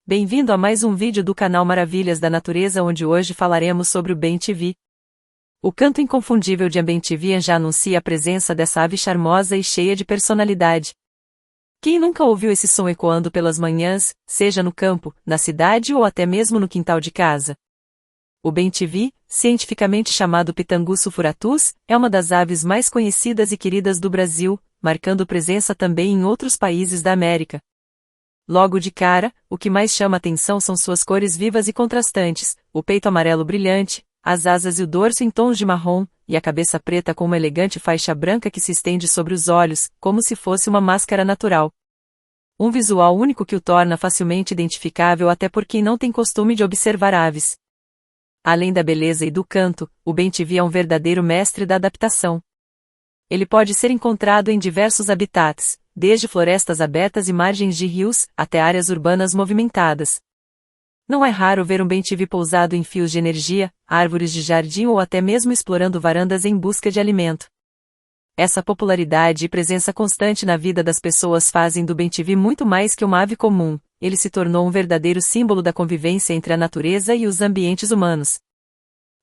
Bem-vindo a mais um vídeo do canal Maravilhas da Natureza, onde hoje falaremos sobre o bem-te-vi. O canto inconfundível de bem-te-vi já anuncia a presença dessa ave charmosa e cheia de personalidade. Quem nunca ouviu esse som ecoando pelas manhãs, seja no campo, na cidade ou até mesmo no quintal de casa? O bem-te-vi, cientificamente chamado Pitangus sulfuratus, é uma das aves mais conhecidas e queridas do Brasil, marcando presença também em outros países da América. Logo de cara, o que mais chama atenção são suas cores vivas e contrastantes, o peito amarelo brilhante, as asas e o dorso em tons de marrom, e a cabeça preta com uma elegante faixa branca que se estende sobre os olhos, como se fosse uma máscara natural. Um visual único que o torna facilmente identificável até por quem não tem costume de observar aves. Além da beleza e do canto, o bem-te-vi é um verdadeiro mestre da adaptação. Ele pode ser encontrado em diversos habitats, desde florestas abertas e margens de rios, até áreas urbanas movimentadas. Não é raro ver um bem-te-vi pousado em fios de energia, árvores de jardim ou até mesmo explorando varandas em busca de alimento. Essa popularidade e presença constante na vida das pessoas fazem do bem-te-vi muito mais que uma ave comum. Ele se tornou um verdadeiro símbolo da convivência entre a natureza e os ambientes humanos.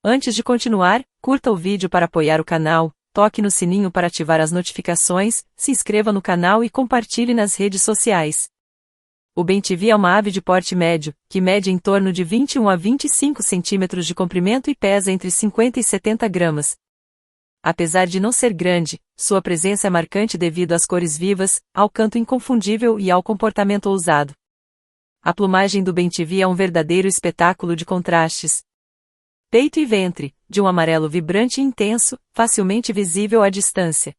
Antes de continuar, curta o vídeo para apoiar o canal, toque no sininho para ativar as notificações, se inscreva no canal e compartilhe nas redes sociais. O bem-te-vi é uma ave de porte médio, que mede em torno de 21 a 25 centímetros de comprimento e pesa entre 50 e 70 gramas. Apesar de não ser grande, sua presença é marcante devido às cores vivas, ao canto inconfundível e ao comportamento ousado. A plumagem do bem-te-vi é um verdadeiro espetáculo de contrastes. Peito e ventre, de um amarelo vibrante e intenso, facilmente visível à distância.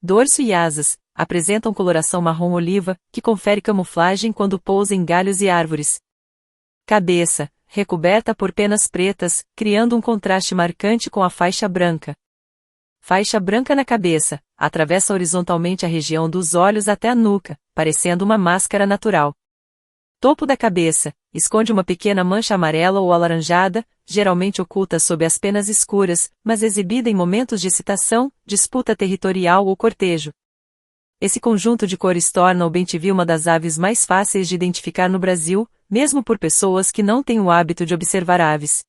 Dorso e asas, apresentam coloração marrom-oliva, que confere camuflagem quando pousa em galhos e árvores. Cabeça, recoberta por penas pretas, criando um contraste marcante com a faixa branca. Faixa branca na cabeça, atravessa horizontalmente a região dos olhos até a nuca, parecendo uma máscara natural. Topo da cabeça, esconde uma pequena mancha amarela ou alaranjada, geralmente oculta sob as penas escuras, mas exibida em momentos de excitação, disputa territorial ou cortejo. Esse conjunto de cores torna o bem-te-vi uma das aves mais fáceis de identificar no Brasil, mesmo por pessoas que não têm o hábito de observar aves.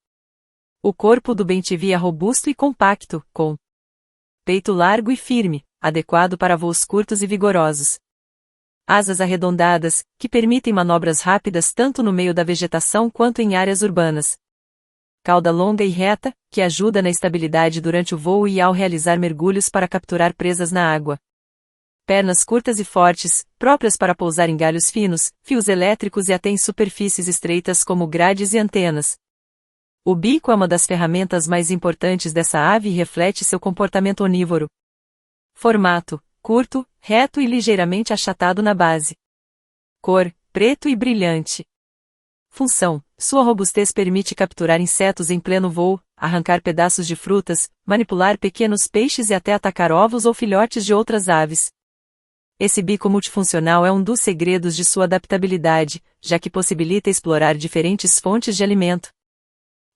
O corpo do bem-te-vi é robusto e compacto, com peito largo e firme, adequado para voos curtos e vigorosos. Asas arredondadas, que permitem manobras rápidas tanto no meio da vegetação quanto em áreas urbanas. Cauda longa e reta, que ajuda na estabilidade durante o voo e ao realizar mergulhos para capturar presas na água. Pernas curtas e fortes, próprias para pousar em galhos finos, fios elétricos e até em superfícies estreitas como grades e antenas. O bico é uma das ferramentas mais importantes dessa ave e reflete seu comportamento onívoro. Formato: curto, reto e ligeiramente achatado na base. Cor: preto e brilhante. Função: sua robustez permite capturar insetos em pleno voo, arrancar pedaços de frutas, manipular pequenos peixes e até atacar ovos ou filhotes de outras aves. Esse bico multifuncional é um dos segredos de sua adaptabilidade, já que possibilita explorar diferentes fontes de alimento.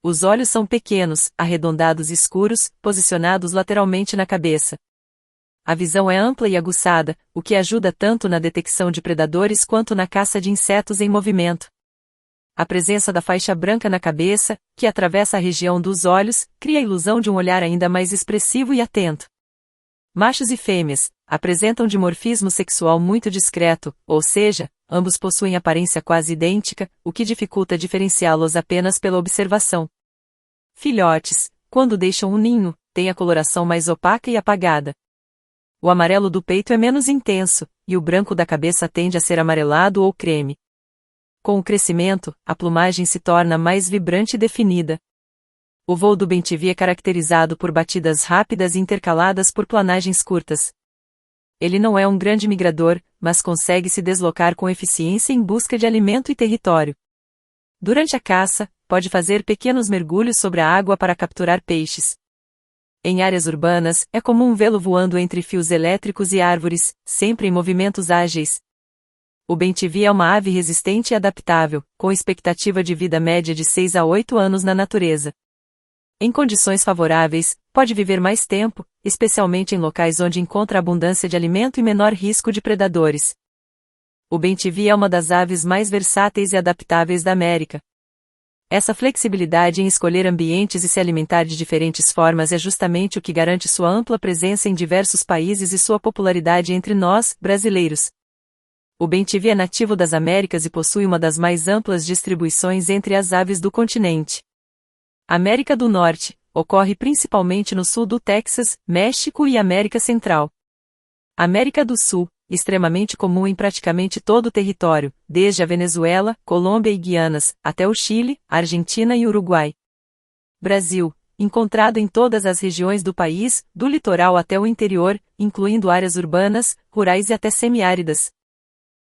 Os olhos são pequenos, arredondados e escuros, posicionados lateralmente na cabeça. A visão é ampla e aguçada, o que ajuda tanto na detecção de predadores quanto na caça de insetos em movimento. A presença da faixa branca na cabeça, que atravessa a região dos olhos, cria a ilusão de um olhar ainda mais expressivo e atento. Machos e fêmeas apresentam dimorfismo sexual muito discreto, ou seja, ambos possuem aparência quase idêntica, o que dificulta diferenciá-los apenas pela observação. Filhotes, quando deixam um ninho, têm a coloração mais opaca e apagada. O amarelo do peito é menos intenso, e o branco da cabeça tende a ser amarelado ou creme. Com o crescimento, a plumagem se torna mais vibrante e definida. O voo do bem-te-vi é caracterizado por batidas rápidas e intercaladas por planagens curtas. Ele não é um grande migrador, mas consegue se deslocar com eficiência em busca de alimento e território. Durante a caça, pode fazer pequenos mergulhos sobre a água para capturar peixes. Em áreas urbanas, é comum vê-lo voando entre fios elétricos e árvores, sempre em movimentos ágeis. O bem-te-vi é uma ave resistente e adaptável, com expectativa de vida média de 6 a 8 anos na natureza. Em condições favoráveis, pode viver mais tempo, especialmente em locais onde encontra abundância de alimento e menor risco de predadores. O bem-te-vi é uma das aves mais versáteis e adaptáveis da América. Essa flexibilidade em escolher ambientes e se alimentar de diferentes formas é justamente o que garante sua ampla presença em diversos países e sua popularidade entre nós, brasileiros. O bem-te-vi é nativo das Américas e possui uma das mais amplas distribuições entre as aves do continente. América do Norte, ocorre principalmente no sul do Texas, México e América Central. América do Sul, extremamente comum em praticamente todo o território, desde a Venezuela, Colômbia e Guianas, até o Chile, Argentina e Uruguai. Brasil, encontrado em todas as regiões do país, do litoral até o interior, incluindo áreas urbanas, rurais e até semiáridas.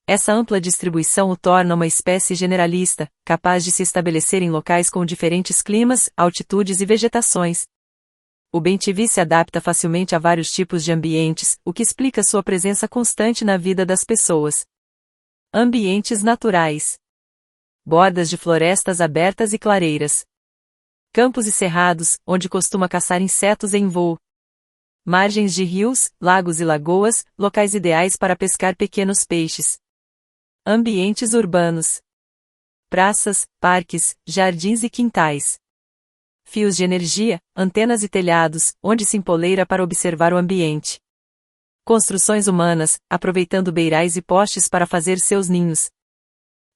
Essa ampla distribuição o torna uma espécie generalista, capaz de se estabelecer em locais com diferentes climas, altitudes e vegetações. O bem-te-vi se adapta facilmente a vários tipos de ambientes, o que explica sua presença constante na vida das pessoas. Ambientes naturais. Bordas de florestas abertas e clareiras. Campos e cerrados, onde costuma caçar insetos em voo. Margens de rios, lagos e lagoas, locais ideais para pescar pequenos peixes. Ambientes urbanos. Praças, parques, jardins e quintais. Fios de energia, antenas e telhados, onde se empoleira para observar o ambiente. Construções humanas, aproveitando beirais e postes para fazer seus ninhos.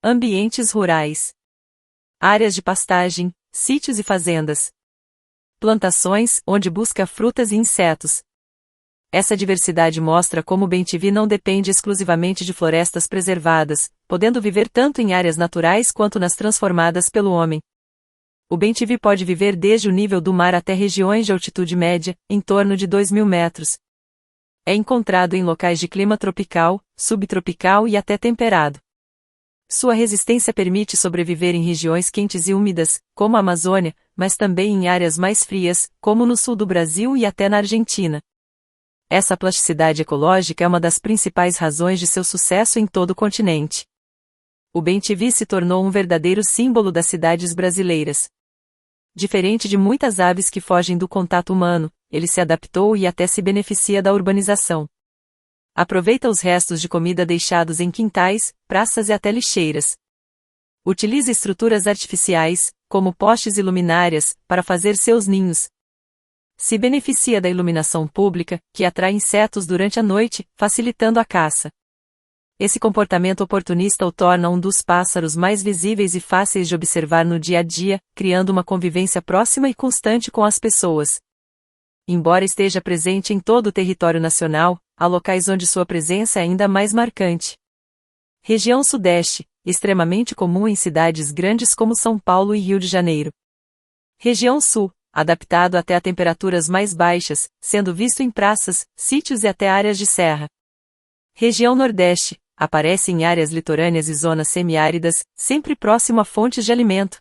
Ambientes rurais. Áreas de pastagem, sítios e fazendas. Plantações, onde busca frutas e insetos. Essa diversidade mostra como o bem-te-vi não depende exclusivamente de florestas preservadas, podendo viver tanto em áreas naturais quanto nas transformadas pelo homem. O bem-te-vi pode viver desde o nível do mar até regiões de altitude média, em torno de 2.000 metros. É encontrado em locais de clima tropical, subtropical e até temperado. Sua resistência permite sobreviver em regiões quentes e úmidas, como a Amazônia, mas também em áreas mais frias, como no sul do Brasil e até na Argentina. Essa plasticidade ecológica é uma das principais razões de seu sucesso em todo o continente. O bem-te-vi se tornou um verdadeiro símbolo das cidades brasileiras. Diferente de muitas aves que fogem do contato humano, ele se adaptou e até se beneficia da urbanização. Aproveita os restos de comida deixados em quintais, praças e até lixeiras. Utiliza estruturas artificiais, como postes e luminárias, para fazer seus ninhos. Se beneficia da iluminação pública, que atrai insetos durante a noite, facilitando a caça. Esse comportamento oportunista o torna um dos pássaros mais visíveis e fáceis de observar no dia a dia, criando uma convivência próxima e constante com as pessoas. Embora esteja presente em todo o território nacional, há locais onde sua presença é ainda mais marcante. Região Sudeste, extremamente comum em cidades grandes como São Paulo e Rio de Janeiro. Região Sul, adaptado até a temperaturas mais baixas, sendo visto em praças, sítios e até áreas de serra. Região Nordeste, aparece em áreas litorâneas e zonas semiáridas, sempre próximo a fontes de alimento.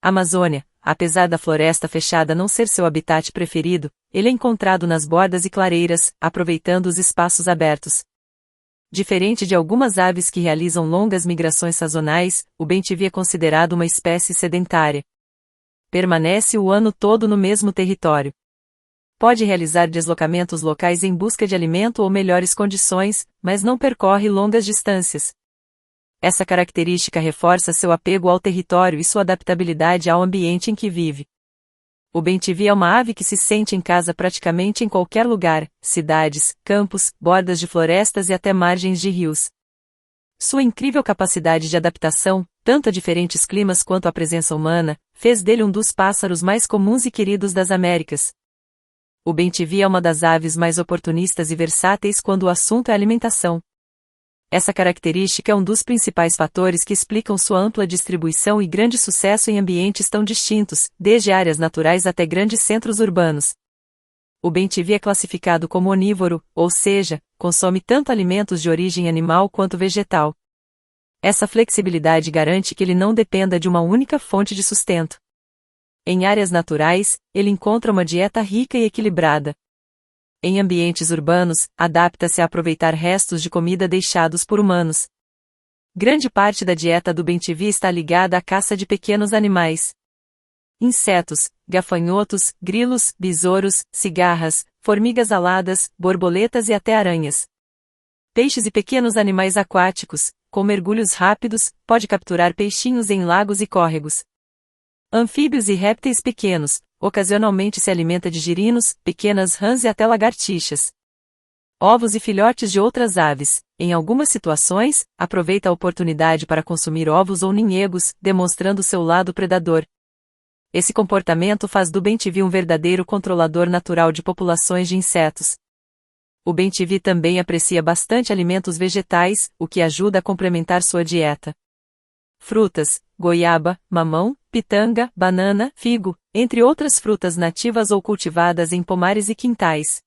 Amazônia, apesar da floresta fechada não ser seu habitat preferido, ele é encontrado nas bordas e clareiras, aproveitando os espaços abertos. Diferente de algumas aves que realizam longas migrações sazonais, o bem-te-vi é considerado uma espécie sedentária. Permanece o ano todo no mesmo território. Pode realizar deslocamentos locais em busca de alimento ou melhores condições, mas não percorre longas distâncias. Essa característica reforça seu apego ao território e sua adaptabilidade ao ambiente em que vive. O bem-te-vi é uma ave que se sente em casa praticamente em qualquer lugar, cidades, campos, bordas de florestas e até margens de rios. Sua incrível capacidade de adaptação, tanto a diferentes climas quanto à presença humana, fez dele um dos pássaros mais comuns e queridos das Américas. O bem-te-vi é uma das aves mais oportunistas e versáteis quando o assunto é alimentação. Essa característica é um dos principais fatores que explicam sua ampla distribuição e grande sucesso em ambientes tão distintos, desde áreas naturais até grandes centros urbanos. O bem-te-vi é classificado como onívoro, ou seja, consome tanto alimentos de origem animal quanto vegetal. Essa flexibilidade garante que ele não dependa de uma única fonte de sustento. Em áreas naturais, ele encontra uma dieta rica e equilibrada. Em ambientes urbanos, adapta-se a aproveitar restos de comida deixados por humanos. Grande parte da dieta do bem-te-vi está ligada à caça de pequenos animais. Insetos, gafanhotos, grilos, besouros, cigarras, formigas aladas, borboletas e até aranhas. Peixes e pequenos animais aquáticos, com mergulhos rápidos, pode capturar peixinhos em lagos e córregos. Anfíbios e répteis pequenos, ocasionalmente se alimenta de girinos, pequenas rãs e até lagartixas. Ovos e filhotes de outras aves, em algumas situações, aproveita a oportunidade para consumir ovos ou ninhegos, demonstrando seu lado predador. Esse comportamento faz do bem-te-vi um verdadeiro controlador natural de populações de insetos. O bem-te-vi também aprecia bastante alimentos vegetais, o que ajuda a complementar sua dieta. Frutas, goiaba, mamão, pitanga, banana, figo, entre outras frutas nativas ou cultivadas em pomares e quintais.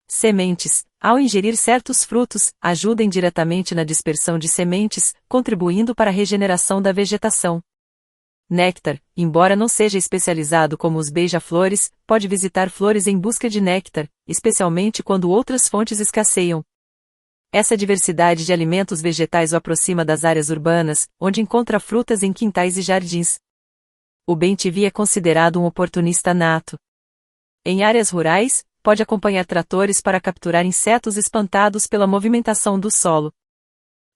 Sementes, ao ingerir certos frutos, ajudam diretamente na dispersão de sementes, contribuindo para a regeneração da vegetação. Néctar, embora não seja especializado como os beija-flores, pode visitar flores em busca de néctar, especialmente quando outras fontes escasseiam. Essa diversidade de alimentos vegetais o aproxima das áreas urbanas, onde encontra frutas em quintais e jardins. O bem-te-vi é considerado um oportunista nato. Em áreas rurais, pode acompanhar tratores para capturar insetos espantados pela movimentação do solo.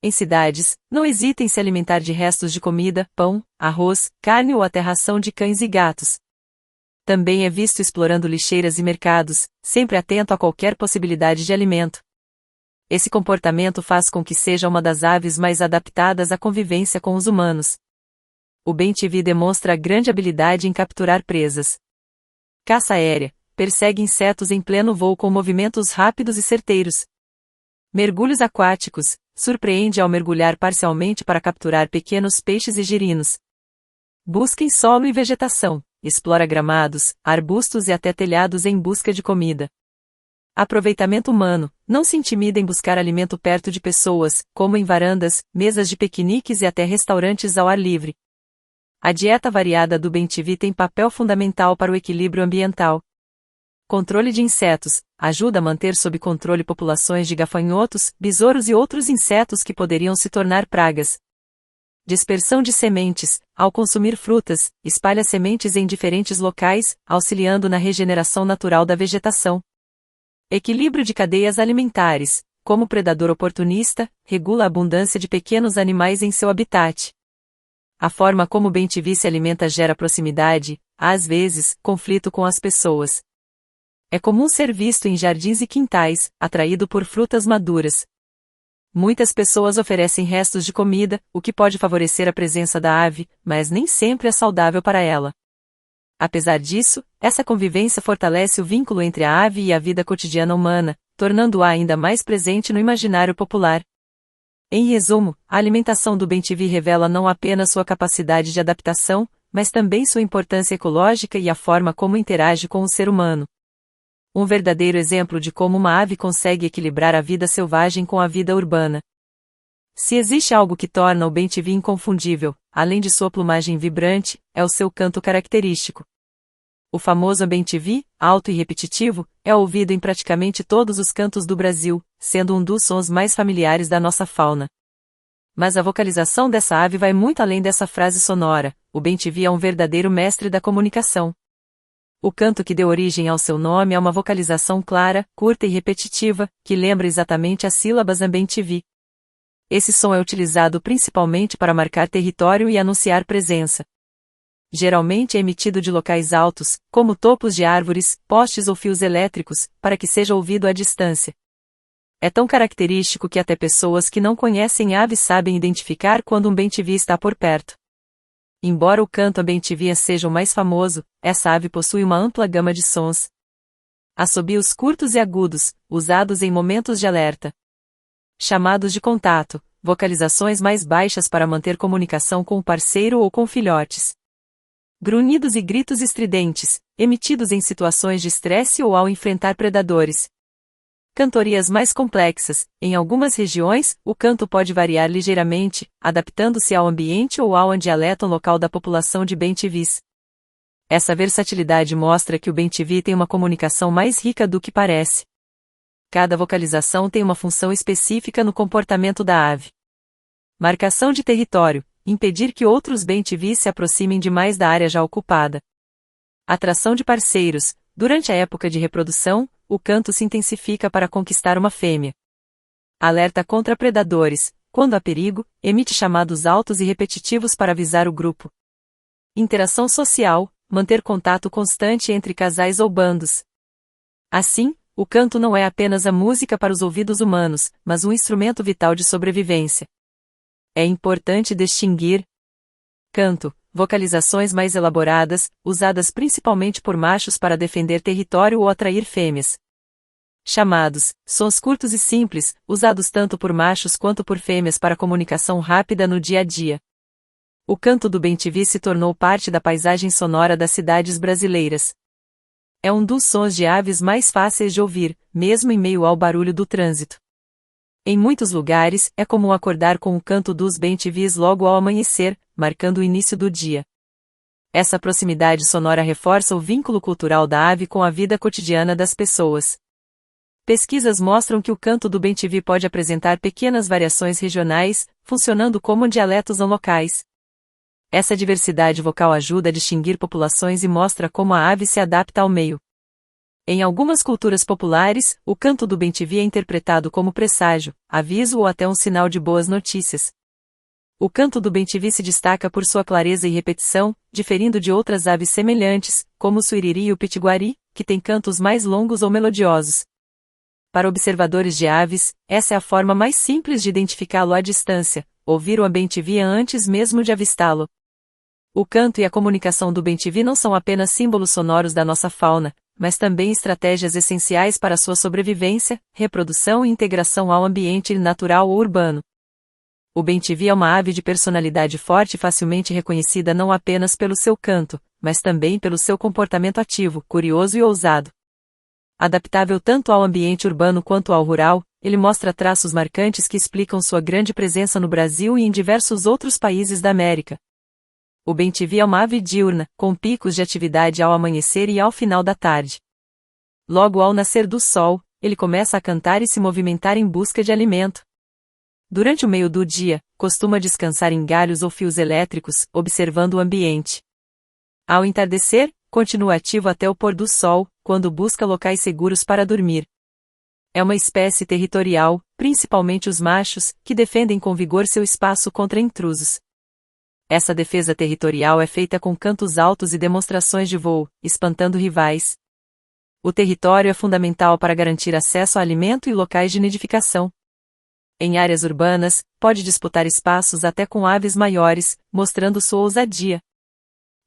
Em cidades, não hesita em se alimentar de restos de comida, pão, arroz, carne ou até ração de cães e gatos. Também é visto explorando lixeiras e mercados, sempre atento a qualquer possibilidade de alimento. Esse comportamento faz com que seja uma das aves mais adaptadas à convivência com os humanos. O bem-te-vi demonstra grande habilidade em capturar presas. Caça aérea, persegue insetos em pleno voo com movimentos rápidos e certeiros. Mergulhos aquáticos, surpreende ao mergulhar parcialmente para capturar pequenos peixes e girinos. Busca em solo e vegetação, explora gramados, arbustos e até telhados em busca de comida. Aproveitamento humano, não se intimida em buscar alimento perto de pessoas, como em varandas, mesas de piqueniques e até restaurantes ao ar livre. A dieta variada do bem-te-vi tem papel fundamental para o equilíbrio ambiental. Controle de insetos, ajuda a manter sob controle populações de gafanhotos, besouros e outros insetos que poderiam se tornar pragas. Dispersão de sementes, ao consumir frutas, espalha sementes em diferentes locais, auxiliando na regeneração natural da vegetação. Equilíbrio de cadeias alimentares, como predador oportunista, regula a abundância de pequenos animais em seu habitat. A forma como o bem-te-vi se alimenta gera proximidade, às vezes, conflito com as pessoas. É comum ser visto em jardins e quintais, atraído por frutas maduras. Muitas pessoas oferecem restos de comida, o que pode favorecer a presença da ave, mas nem sempre é saudável para ela. Apesar disso, essa convivência fortalece o vínculo entre a ave e a vida cotidiana humana, tornando-a ainda mais presente no imaginário popular. Em resumo, a alimentação do bem-te-vi revela não apenas sua capacidade de adaptação, mas também sua importância ecológica e a forma como interage com o ser humano. Um verdadeiro exemplo de como uma ave consegue equilibrar a vida selvagem com a vida urbana. Se existe algo que torna o bem-te-vi inconfundível, além de sua plumagem vibrante, é o seu canto característico. O famoso bem-te-vi, alto e repetitivo, é ouvido em praticamente todos os cantos do Brasil, sendo um dos sons mais familiares da nossa fauna. Mas a vocalização dessa ave vai muito além dessa frase sonora. O bem-te-vi é um verdadeiro mestre da comunicação. O canto que deu origem ao seu nome é uma vocalização clara, curta e repetitiva, que lembra exatamente as sílabas bem-te-vi. Esse som é utilizado principalmente para marcar território e anunciar presença. Geralmente é emitido de locais altos, como topos de árvores, postes ou fios elétricos, para que seja ouvido à distância. É tão característico que até pessoas que não conhecem aves sabem identificar quando um bem-te-vi está por perto. Embora o canto bem-te-vi seja o mais famoso, essa ave possui uma ampla gama de sons. Assobios curtos e agudos, usados em momentos de alerta. Chamados de contato, vocalizações mais baixas para manter comunicação com o parceiro ou com filhotes. Grunhidos e gritos estridentes, emitidos em situações de estresse ou ao enfrentar predadores. Cantorias mais complexas. Em algumas regiões, o canto pode variar ligeiramente, adaptando-se ao ambiente ou ao dialeto local da população de bem-te-vis. Essa versatilidade mostra que o bem-te-vi tem uma comunicação mais rica do que parece. Cada vocalização tem uma função específica no comportamento da ave. Marcação de território. Impedir que outros bem-te-vis se aproximem demais da área já ocupada. Atração de parceiros. Durante a época de reprodução, o canto se intensifica para conquistar uma fêmea. Alerta contra predadores. Quando há perigo, emite chamados altos e repetitivos para avisar o grupo. Interação social. Manter contato constante entre casais ou bandos. Assim, o canto não é apenas a música para os ouvidos humanos, mas um instrumento vital de sobrevivência. É importante distinguir canto, vocalizações mais elaboradas, usadas principalmente por machos para defender território ou atrair fêmeas. Chamados, sons curtos e simples, usados tanto por machos quanto por fêmeas para comunicação rápida no dia a dia. O canto do bem-te-vi se tornou parte da paisagem sonora das cidades brasileiras. É um dos sons de aves mais fáceis de ouvir, mesmo em meio ao barulho do trânsito. Em muitos lugares, é comum acordar com o canto dos bem-te-vis logo ao amanhecer, marcando o início do dia. Essa proximidade sonora reforça o vínculo cultural da ave com a vida cotidiana das pessoas. Pesquisas mostram que o canto do bem-te-vi pode apresentar pequenas variações regionais, funcionando como dialetos não locais. Essa diversidade vocal ajuda a distinguir populações e mostra como a ave se adapta ao meio. Em algumas culturas populares, o canto do bem-te-vi é interpretado como presságio, aviso ou até um sinal de boas notícias. O canto do bem-te-vi se destaca por sua clareza e repetição, diferindo de outras aves semelhantes, como o suiriri e o pitiguari, que têm cantos mais longos ou melodiosos. Para observadores de aves, essa é a forma mais simples de identificá-lo à distância, ouvir o bem-te-vi antes mesmo de avistá-lo. O canto e a comunicação do bem-te-vi não são apenas símbolos sonoros da nossa fauna, mas também estratégias essenciais para sua sobrevivência, reprodução e integração ao ambiente natural ou urbano. O bem-te-vi é uma ave de personalidade forte e facilmente reconhecida não apenas pelo seu canto, mas também pelo seu comportamento ativo, curioso e ousado. Adaptável tanto ao ambiente urbano quanto ao rural, ele mostra traços marcantes que explicam sua grande presença no Brasil e em diversos outros países da América. O bem-te-vi é uma ave diurna, com picos de atividade ao amanhecer e ao final da tarde. Logo ao nascer do sol, ele começa a cantar e se movimentar em busca de alimento. Durante o meio do dia, costuma descansar em galhos ou fios elétricos, observando o ambiente. Ao entardecer, continua ativo até o pôr do sol, quando busca locais seguros para dormir. É uma espécie territorial, principalmente os machos, que defendem com vigor seu espaço contra intrusos. Essa defesa territorial é feita com cantos altos e demonstrações de voo, espantando rivais. O território é fundamental para garantir acesso a alimento e locais de nidificação. Em áreas urbanas, pode disputar espaços até com aves maiores, mostrando sua ousadia.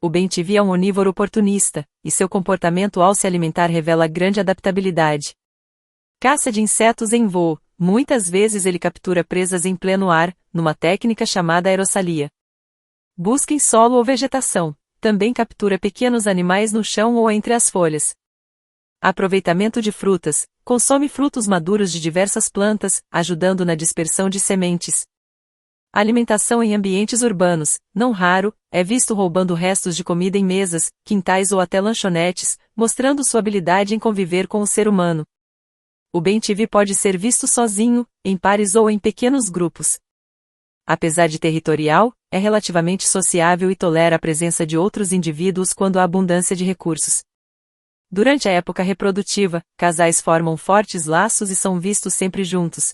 O bem-te-vi é um onívoro oportunista, e seu comportamento ao se alimentar revela grande adaptabilidade. Caça de insetos em voo, muitas vezes ele captura presas em pleno ar, numa técnica chamada aerossalia. Busca em solo ou vegetação, também captura pequenos animais no chão ou entre as folhas. Aproveitamento de frutas, consome frutos maduros de diversas plantas, ajudando na dispersão de sementes. Alimentação em ambientes urbanos, não raro, é visto roubando restos de comida em mesas, quintais ou até lanchonetes, mostrando sua habilidade em conviver com o ser humano. O bem-te-vi pode ser visto sozinho, em pares ou em pequenos grupos. Apesar de territorial, é relativamente sociável e tolera a presença de outros indivíduos quando há abundância de recursos. Durante a época reprodutiva, casais formam fortes laços e são vistos sempre juntos.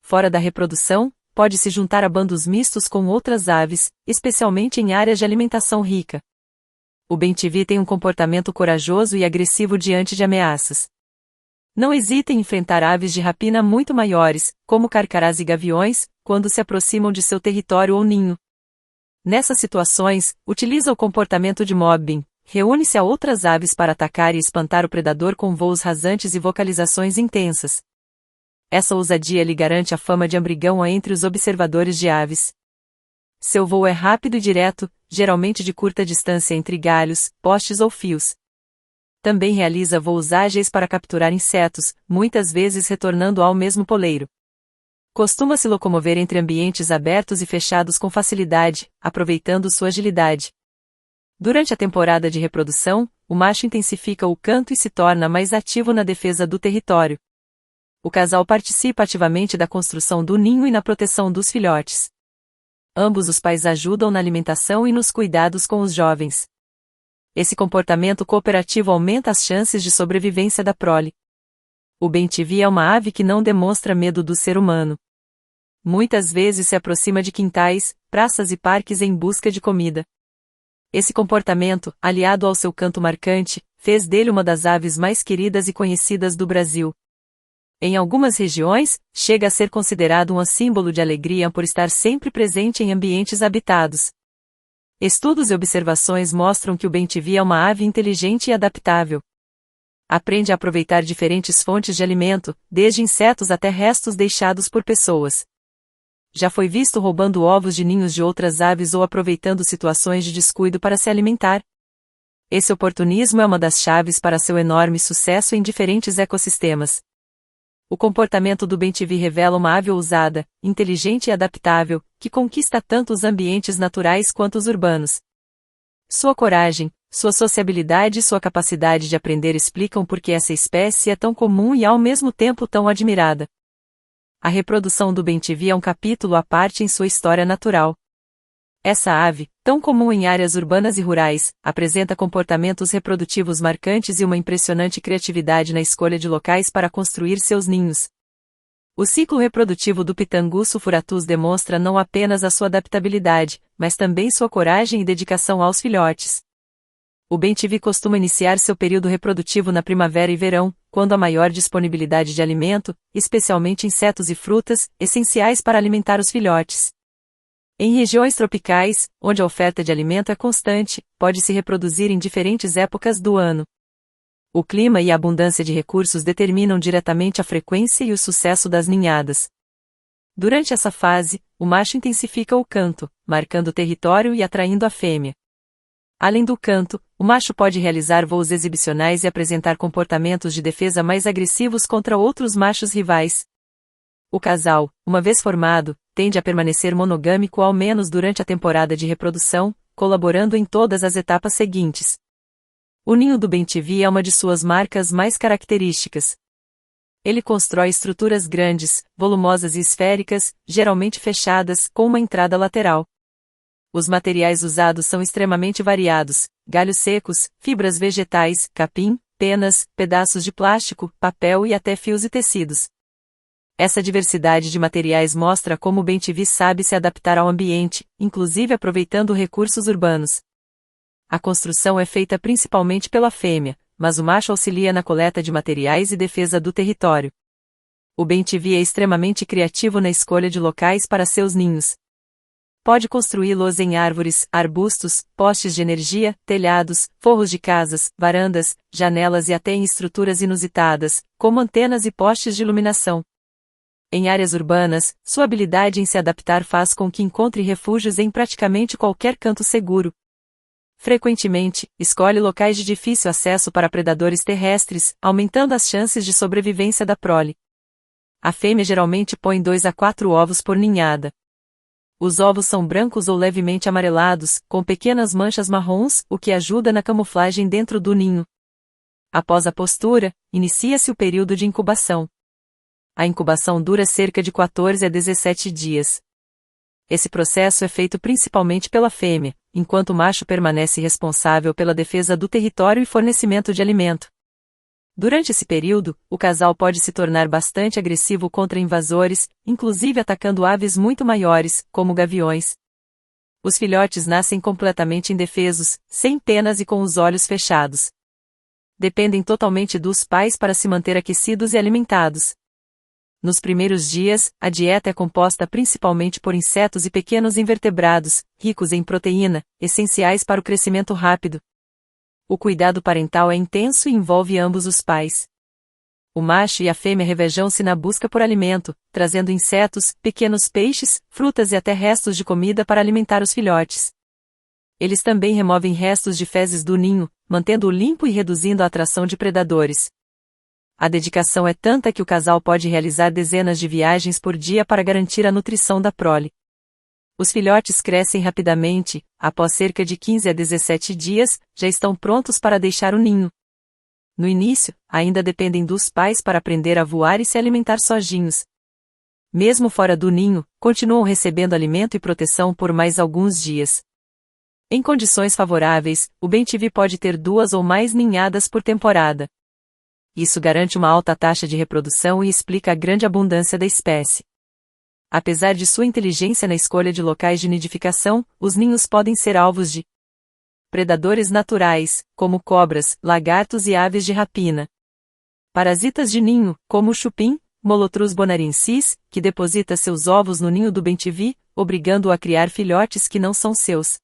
Fora da reprodução, pode se juntar a bandos mistos com outras aves, especialmente em áreas de alimentação rica. O bem-te-vi tem um comportamento corajoso e agressivo diante de ameaças. Não hesita em enfrentar aves de rapina muito maiores, como carcarás e gaviões, quando se aproximam de seu território ou ninho. Nessas situações, utiliza o comportamento de mobbing, reúne-se a outras aves para atacar e espantar o predador com voos rasantes e vocalizações intensas. Essa ousadia lhe garante a fama de ambrigão entre os observadores de aves. Seu voo é rápido e direto, geralmente de curta distância entre galhos, postes ou fios. Também realiza voos ágeis para capturar insetos, muitas vezes retornando ao mesmo poleiro. Costuma se locomover entre ambientes abertos e fechados com facilidade, aproveitando sua agilidade. Durante a temporada de reprodução, o macho intensifica o canto e se torna mais ativo na defesa do território. O casal participa ativamente da construção do ninho e na proteção dos filhotes. Ambos os pais ajudam na alimentação e nos cuidados com os jovens. Esse comportamento cooperativo aumenta as chances de sobrevivência da prole. O bem-te-vi é uma ave que não demonstra medo do ser humano. Muitas vezes se aproxima de quintais, praças e parques em busca de comida. Esse comportamento, aliado ao seu canto marcante, fez dele uma das aves mais queridas e conhecidas do Brasil. Em algumas regiões, chega a ser considerado um símbolo de alegria por estar sempre presente em ambientes habitados. Estudos e observações mostram que o bem-te-vi é uma ave inteligente e adaptável. Aprende a aproveitar diferentes fontes de alimento, desde insetos até restos deixados por pessoas. Já foi visto roubando ovos de ninhos de outras aves ou aproveitando situações de descuido para se alimentar. Esse oportunismo é uma das chaves para seu enorme sucesso em diferentes ecossistemas. O comportamento do bem-te-vi revela uma ave ousada, inteligente e adaptável, que conquista tanto os ambientes naturais quanto os urbanos. Sua coragem, sua sociabilidade e sua capacidade de aprender explicam por que essa espécie é tão comum e ao mesmo tempo tão admirada. A reprodução do bem-te-vi é um capítulo à parte em sua história natural. Essa ave, tão comum em áreas urbanas e rurais, apresenta comportamentos reprodutivos marcantes e uma impressionante criatividade na escolha de locais para construir seus ninhos. O ciclo reprodutivo do Pitangu sulfuratus demonstra não apenas a sua adaptabilidade, mas também sua coragem e dedicação aos filhotes. O bem-te-vi costuma iniciar seu período reprodutivo na primavera e verão, quando há maior disponibilidade de alimento, especialmente insetos e frutas, essenciais para alimentar os filhotes. Em regiões tropicais, onde a oferta de alimento é constante, pode se reproduzir em diferentes épocas do ano. O clima e a abundância de recursos determinam diretamente a frequência e o sucesso das ninhadas. Durante essa fase, o macho intensifica o canto, marcando o território e atraindo a fêmea. Além do canto, o macho pode realizar voos exibicionais e apresentar comportamentos de defesa mais agressivos contra outros machos rivais. O casal, uma vez formado, tende a permanecer monogâmico ao menos durante a temporada de reprodução, colaborando em todas as etapas seguintes. O ninho do bem-te-vi é uma de suas marcas mais características. Ele constrói estruturas grandes, volumosas e esféricas, geralmente fechadas, com uma entrada lateral. Os materiais usados são extremamente variados: galhos secos, fibras vegetais, capim, penas, pedaços de plástico, papel e até fios e tecidos. Essa diversidade de materiais mostra como o bem-te-vi sabe se adaptar ao ambiente, inclusive aproveitando recursos urbanos. A construção é feita principalmente pela fêmea, mas o macho auxilia na coleta de materiais e defesa do território. O bem-te-vi é extremamente criativo na escolha de locais para seus ninhos. Pode construí-los em árvores, arbustos, postes de energia, telhados, forros de casas, varandas, janelas e até em estruturas inusitadas, como antenas e postes de iluminação. Em áreas urbanas, sua habilidade em se adaptar faz com que encontre refúgios em praticamente qualquer canto seguro. Frequentemente, escolhe locais de difícil acesso para predadores terrestres, aumentando as chances de sobrevivência da prole. A fêmea geralmente põe 2 a 4 ovos por ninhada. Os ovos são brancos ou levemente amarelados, com pequenas manchas marrons, o que ajuda na camuflagem dentro do ninho. Após a postura, inicia-se o período de incubação. A incubação dura cerca de 14 a 17 dias. Esse processo é feito principalmente pela fêmea, enquanto o macho permanece responsável pela defesa do território e fornecimento de alimento. Durante esse período, o casal pode se tornar bastante agressivo contra invasores, inclusive atacando aves muito maiores, como gaviões. Os filhotes nascem completamente indefesos, sem penas e com os olhos fechados. Dependem totalmente dos pais para se manter aquecidos e alimentados. Nos primeiros dias, a dieta é composta principalmente por insetos e pequenos invertebrados, ricos em proteína, essenciais para o crescimento rápido. O cuidado parental é intenso e envolve ambos os pais. O macho e a fêmea revejam-se na busca por alimento, trazendo insetos, pequenos peixes, frutas e até restos de comida para alimentar os filhotes. Eles também removem restos de fezes do ninho, mantendo-o limpo e reduzindo a atração de predadores. A dedicação é tanta que o casal pode realizar dezenas de viagens por dia para garantir a nutrição da prole. Os filhotes crescem rapidamente, após cerca de 15 a 17 dias, já estão prontos para deixar o ninho. No início, ainda dependem dos pais para aprender a voar e se alimentar sozinhos. Mesmo fora do ninho, continuam recebendo alimento e proteção por mais alguns dias. Em condições favoráveis, o bem-te-vi pode ter 2 ou mais ninhadas por temporada. Isso garante uma alta taxa de reprodução e explica a grande abundância da espécie. Apesar de sua inteligência na escolha de locais de nidificação, os ninhos podem ser alvos de predadores naturais, como cobras, lagartos e aves de rapina. Parasitas de ninho, como o chupim, Molothrus bonariensis, que deposita seus ovos no ninho do bem-te-vi, obrigando-o a criar filhotes que não são seus.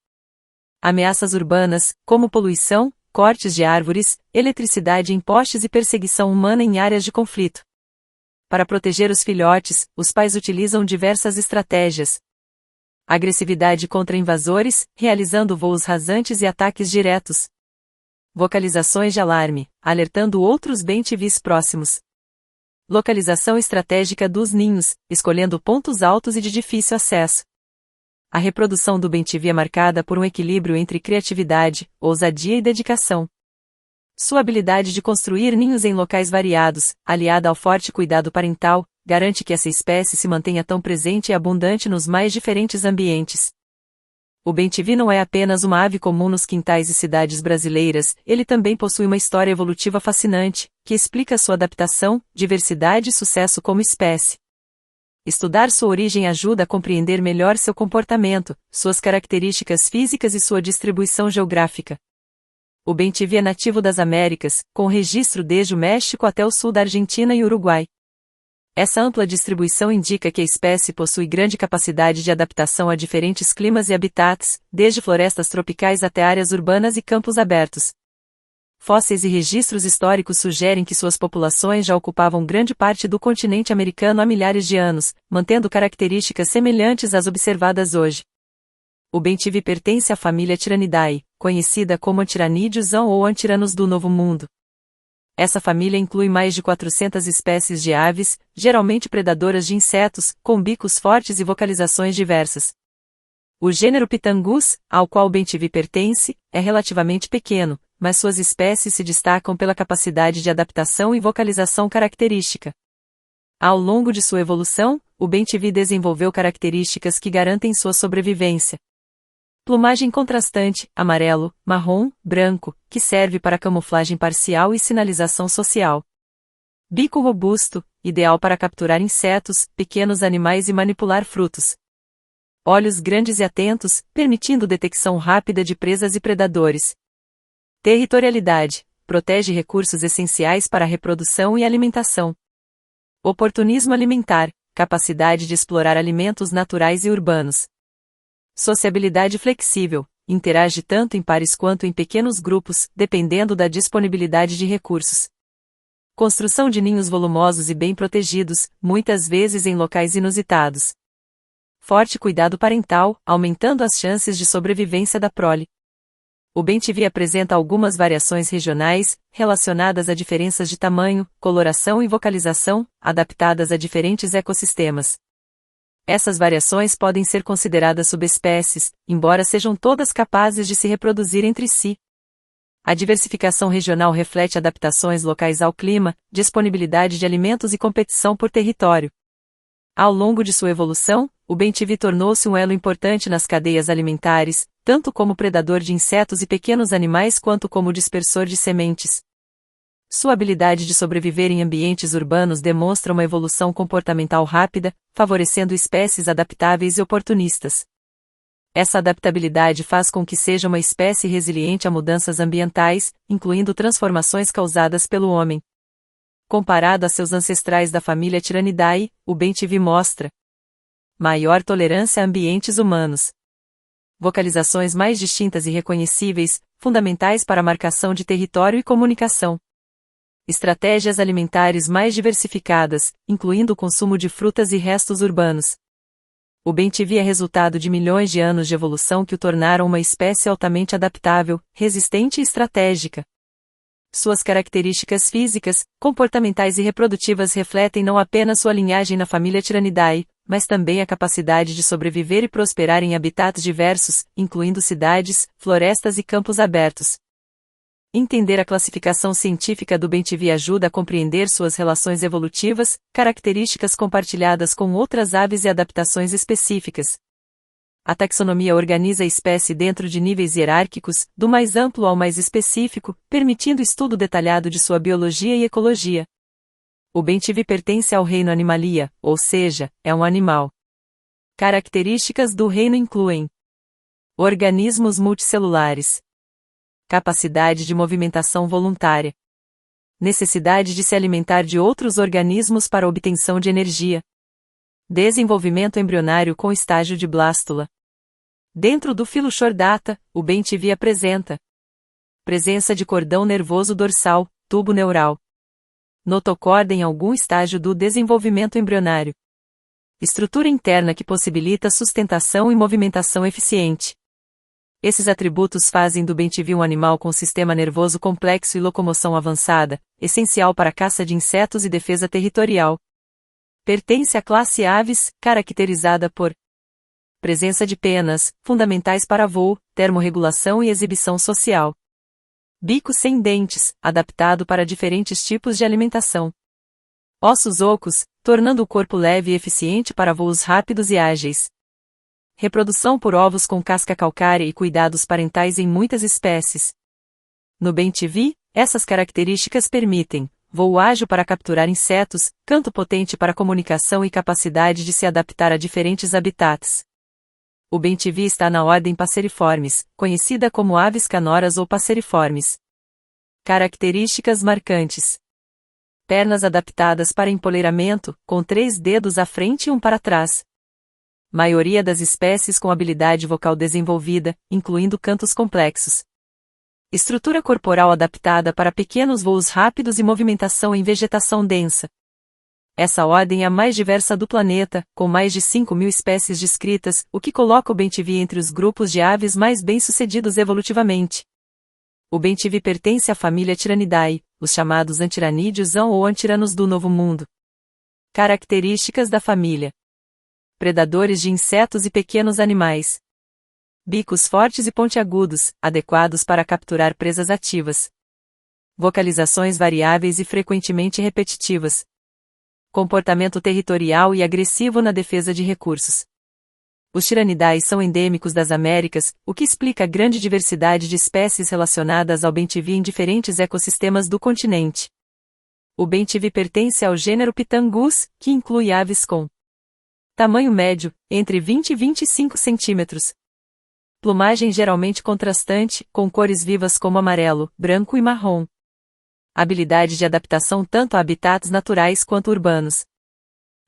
Ameaças urbanas, como poluição, cortes de árvores, eletricidade em postes e perseguição humana em áreas de conflito. Para proteger os filhotes, os pais utilizam diversas estratégias. Agressividade contra invasores, realizando voos rasantes e ataques diretos. Vocalizações de alarme, alertando outros bem-te-vis próximos. Localização estratégica dos ninhos, escolhendo pontos altos e de difícil acesso. A reprodução do bem-te-vi é marcada por um equilíbrio entre criatividade, ousadia e dedicação. Sua habilidade de construir ninhos em locais variados, aliada ao forte cuidado parental, garante que essa espécie se mantenha tão presente e abundante nos mais diferentes ambientes. O bem-te-vi não é apenas uma ave comum nos quintais e cidades brasileiras, ele também possui uma história evolutiva fascinante, que explica sua adaptação, diversidade e sucesso como espécie. Estudar sua origem ajuda a compreender melhor seu comportamento, suas características físicas e sua distribuição geográfica. O bem-te-vi é nativo das Américas, com registro desde o México até o sul da Argentina e Uruguai. Essa ampla distribuição indica que a espécie possui grande capacidade de adaptação a diferentes climas e habitats, desde florestas tropicais até áreas urbanas e campos abertos. Fósseis e registros históricos sugerem que suas populações já ocupavam grande parte do continente americano há milhares de anos, mantendo características semelhantes às observadas hoje. O bem-te-vi pertence à família Tiranidae, conhecida como Antiranidius ou Antiranos do Novo Mundo. Essa família inclui mais de 400 espécies de aves, geralmente predadoras de insetos, com bicos fortes e vocalizações diversas. O gênero Pitangus, ao qual o bem-te-vi pertence, é relativamente pequeno, mas suas espécies se destacam pela capacidade de adaptação e vocalização característica. Ao longo de sua evolução, o bem-te-vi desenvolveu características que garantem sua sobrevivência. Plumagem contrastante, amarelo, marrom, branco, que serve para camuflagem parcial e sinalização social. Bico robusto, ideal para capturar insetos, pequenos animais e manipular frutos. Olhos grandes e atentos, permitindo detecção rápida de presas e predadores. Territorialidade, protege recursos essenciais para a reprodução e alimentação. Oportunismo alimentar, capacidade de explorar alimentos naturais e urbanos. Sociabilidade flexível, interage tanto em pares quanto em pequenos grupos, dependendo da disponibilidade de recursos. Construção de ninhos volumosos e bem protegidos, muitas vezes em locais inusitados. Forte cuidado parental, aumentando as chances de sobrevivência da prole. O bem-te-vi apresenta algumas variações regionais, relacionadas a diferenças de tamanho, coloração e vocalização, adaptadas a diferentes ecossistemas. Essas variações podem ser consideradas subespécies, embora sejam todas capazes de se reproduzir entre si. A diversificação regional reflete adaptações locais ao clima, disponibilidade de alimentos e competição por território. Ao longo de sua evolução, o bem-te-vi tornou-se um elo importante nas cadeias alimentares, tanto como predador de insetos e pequenos animais quanto como dispersor de sementes. Sua habilidade de sobreviver em ambientes urbanos demonstra uma evolução comportamental rápida, favorecendo espécies adaptáveis e oportunistas. Essa adaptabilidade faz com que seja uma espécie resiliente a mudanças ambientais, incluindo transformações causadas pelo homem. Comparado a seus ancestrais da família Tiranidae, o bem-te-vi mostra maior tolerância a ambientes humanos. Vocalizações mais distintas e reconhecíveis, fundamentais para a marcação de território e comunicação. Estratégias alimentares mais diversificadas, incluindo o consumo de frutas e restos urbanos. O bem-te-vi é resultado de milhões de anos de evolução que o tornaram uma espécie altamente adaptável, resistente e estratégica. Suas características físicas, comportamentais e reprodutivas refletem não apenas sua linhagem na família Tiranidae, mas também a capacidade de sobreviver e prosperar em habitats diversos, incluindo cidades, florestas e campos abertos. Entender a classificação científica do bem-te-vi ajuda a compreender suas relações evolutivas, características compartilhadas com outras aves e adaptações específicas. A taxonomia organiza a espécie dentro de níveis hierárquicos, do mais amplo ao mais específico, permitindo estudo detalhado de sua biologia e ecologia. O bem-te-vi pertence ao reino Animalia, ou seja, é um animal. Características do reino incluem: organismos multicelulares, capacidade de movimentação voluntária, necessidade de se alimentar de outros organismos para obtenção de energia, desenvolvimento embrionário com estágio de blástula. Dentro do filo Chordata, o bem-te-vi apresenta presença de cordão nervoso dorsal, tubo neural, notocorda em algum estágio do desenvolvimento embrionário, estrutura interna que possibilita sustentação e movimentação eficiente. Esses atributos fazem do bem-te-vi um animal com sistema nervoso complexo e locomoção avançada, essencial para a caça de insetos e defesa territorial. Pertence à classe Aves, caracterizada por presença de penas, fundamentais para voo, termorregulação e exibição social. Bico sem dentes, adaptado para diferentes tipos de alimentação. Ossos ocos, tornando o corpo leve e eficiente para voos rápidos e ágeis. Reprodução por ovos com casca calcária e cuidados parentais em muitas espécies. No bem-te-vi, essas características permitem voo ágil para capturar insetos, canto potente para comunicação e capacidade de se adaptar a diferentes habitats. O bem-te-vi está na ordem Passeriformes, conhecida como aves canoras ou passeriformes. Características marcantes: pernas adaptadas para empoleiramento, com 3 dedos à frente e um para trás. Maioria das espécies com habilidade vocal desenvolvida, incluindo cantos complexos. Estrutura corporal adaptada para pequenos voos rápidos e movimentação em vegetação densa. Essa ordem é a mais diversa do planeta, com mais de 5.000 espécies descritas, o que coloca o bem-te-vi entre os grupos de aves mais bem-sucedidos evolutivamente. O bem-te-vi pertence à família Tiranidae, os chamados antiranídeos ou antiranos do Novo Mundo. Características da família: predadores de insetos e pequenos animais. Bicos fortes e pontiagudos, adequados para capturar presas ativas. Vocalizações variáveis e frequentemente repetitivas. Comportamento territorial e agressivo na defesa de recursos. Os Tiranidae são endêmicos das Américas, o que explica a grande diversidade de espécies relacionadas ao bem-te-vi em diferentes ecossistemas do continente. O bem-te-vi pertence ao gênero Pitangus, que inclui aves com tamanho médio, entre 20 e 25 centímetros. Plumagem geralmente contrastante, com cores vivas como amarelo, branco e marrom. Habilidade de adaptação tanto a habitats naturais quanto urbanos.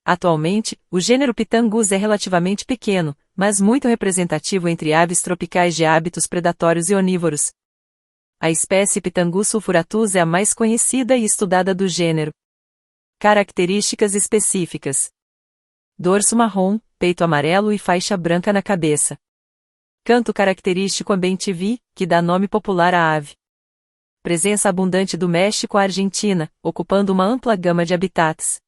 Atualmente, o gênero Pitangus é relativamente pequeno, mas muito representativo entre aves tropicais de hábitos predatórios e onívoros. A espécie Pitangus sulfuratus é a mais conhecida e estudada do gênero. Características específicas: dorso marrom, peito amarelo e faixa branca na cabeça. Canto característico a bem-te-vi, que dá nome popular à ave. Presença abundante do México à Argentina, ocupando uma ampla gama de habitats.